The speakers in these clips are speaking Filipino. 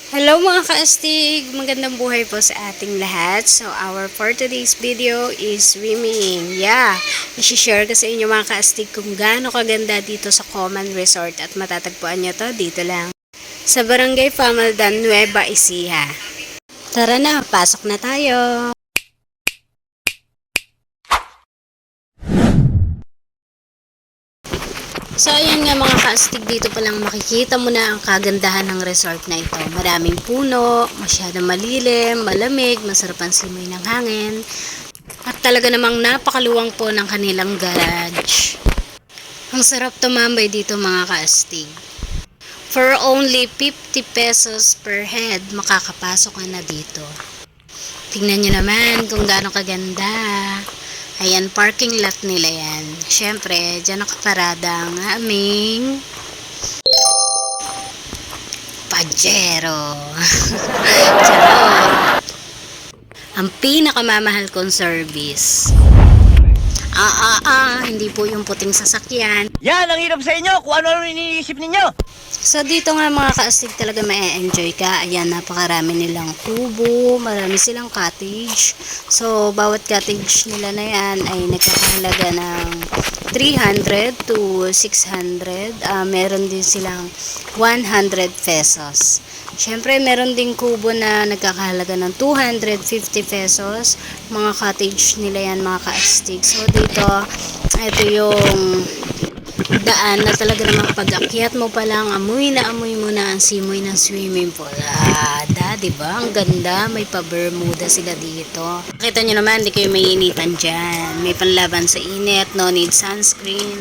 Hello mga kaastig! Magandang buhay po sa ating lahat. So, for today's video is swimming. Yeah! I-share ko sa inyo mga kaastig kung gaano kaganda dito sa Common Resort at matatagpuan nyo to dito lang sa Barangay Famaldan, Nueva Ecija. Tara na, pasok na tayo! So, ayan nga mga kaastig, dito palang makikita mo na ang kagandahan ng resort na ito. Maraming puno, masyadong malilim, malamig, masarap ang simoy ng hangin. At talaga namang napakaluwang po ng kanilang garage. Ang sarap tumambay dito mga kaastig. For only 50 pesos per head, makakapasok ka na dito. Tingnan nyo naman kung gaano kaganda. Ayan, parking lot nila yan. Siyempre, dyan nakaparada ang aming Pajero. Charot. Ang pinakamamahal kong service. Hindi po yung puting sasakyan. Yan ang hirap sa inyo kung ano iniisip ninyo. So dito nga mga kaastig talaga ma-enjoy ka. Ayan, napakarami nilang kubo, marami silang cottage. So bawat cottage nila na yan ay nagkakahalaga ng 300 to 600. Meron din silang 100 pesos. Siyempre, meron ding kubo na nagkakahalaga ng 250 pesos. Mga cottage nila yan, mga kaastig. So, dito, ito yung daan na talaga namang pag-akyat mo pa lang, amoy mo na ang simoy ng swimming pool. Diba? Ang ganda. May pa-Bermuda sila dito. Nakita nyo naman, hindi kayo maininitan dyan. May panlaban sa init, no need sunscreen.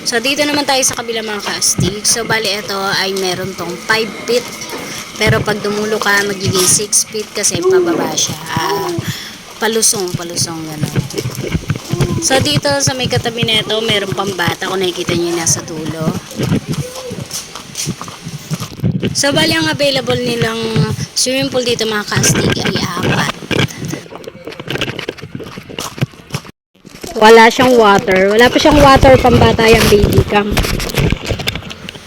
So, dito naman tayo sa kabila mga kaastig. So, bali ito ay meron tong 5 feet. Pero pag dumulo ka, magiging 6 feet kasi pababa siya. Palusong gano'n. So, dito sa may katabi na ito, meron pang bata. Kung nakikita nyo nasa dulo. So, bali ang available nilang swimming pool dito mga kaastig ay 4. Wala siyang water. Wala pa siyang water pambata yung baby cam.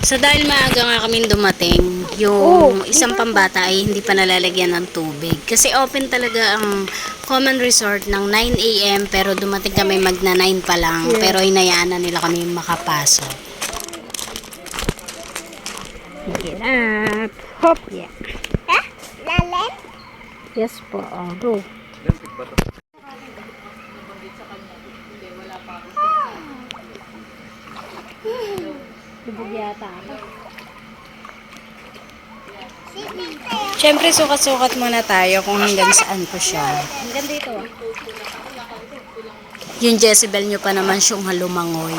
So dahil maaga nga kami dumating, yung isang pambata ay hindi pa nalalagyan ng tubig. Kasi open talaga ang Common Resort ng 9 AM pero dumating kami magna 9 pa lang. Yeah. Pero hinayaan na nila kami makapasok. Get up. Hop. Yeah. Lalim? Yes po. Oh, go. Lubog yata. Siyempre, sukat-sukat muna tayo kung hanggang saan po siya. Hanggang dito. Yung Jezebel nyo pa naman siyang halumangoy.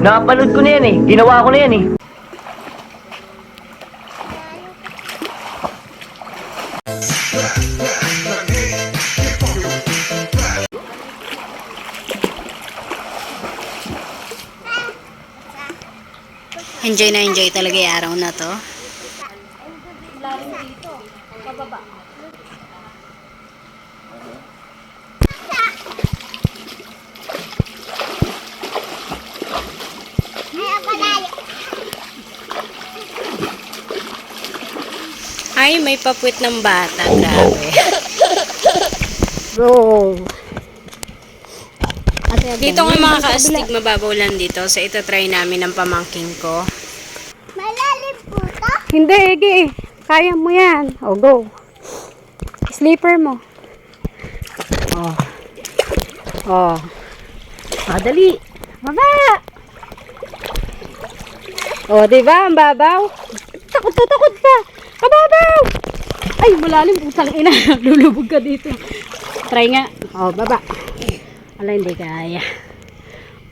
Napanood ko na yan eh. Ginawa ko na yan eh. Enjoy na enjoy talaga yung araw na to. Ay, may papuwit ng bata. Grabe. Bro. Dito nga mga kaastig, mababaw lang dito. So, ito try namin ng pamangking ko. Malalim po ito? Hindi, Ege. Kaya mo yan. O, go. Sleeper mo. Oh. Oh. Dali. Baba. O, diba? Ang babaw. Takot ka. Kababaw. Ay, malalim. Putang ina. Lulubog ka dito. Try nga. O, baba. Wala, hindi kaya.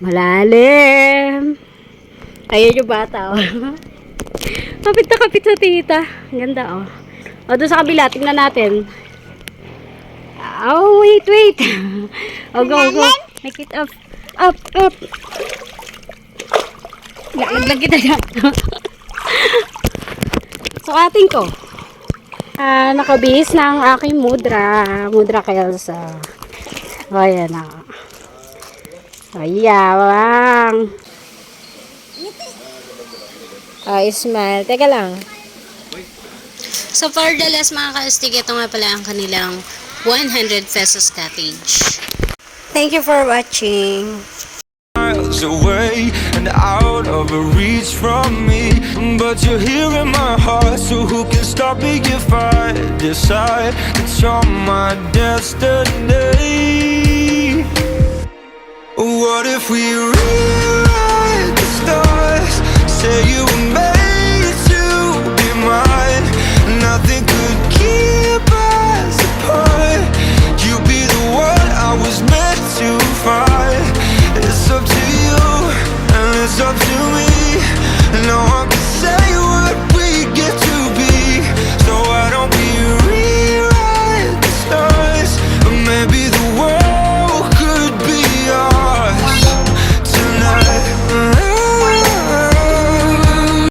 Malalim. Kaya yung bata, oh. Kapit na kapit sa tita. Ang ganda, oh. O, doon sa kabila, tingnan natin. Oh, wait. O, go. Make it up. Up. Laglag kita dyan. Sukatin ko. Nakabihis na ang aking mudra. Mudra Kelsa. O, ayan na. Ayawang. Smile. Teka lang. So for the last mga ka-astig, ito nga pala ang kanilang 100 pesos cottage. Thank you for watching. Miles away and out of reach from me, but you're here in my heart, so who can stop me if I decide that you're my destiny? What if we rewrite the stars, say you and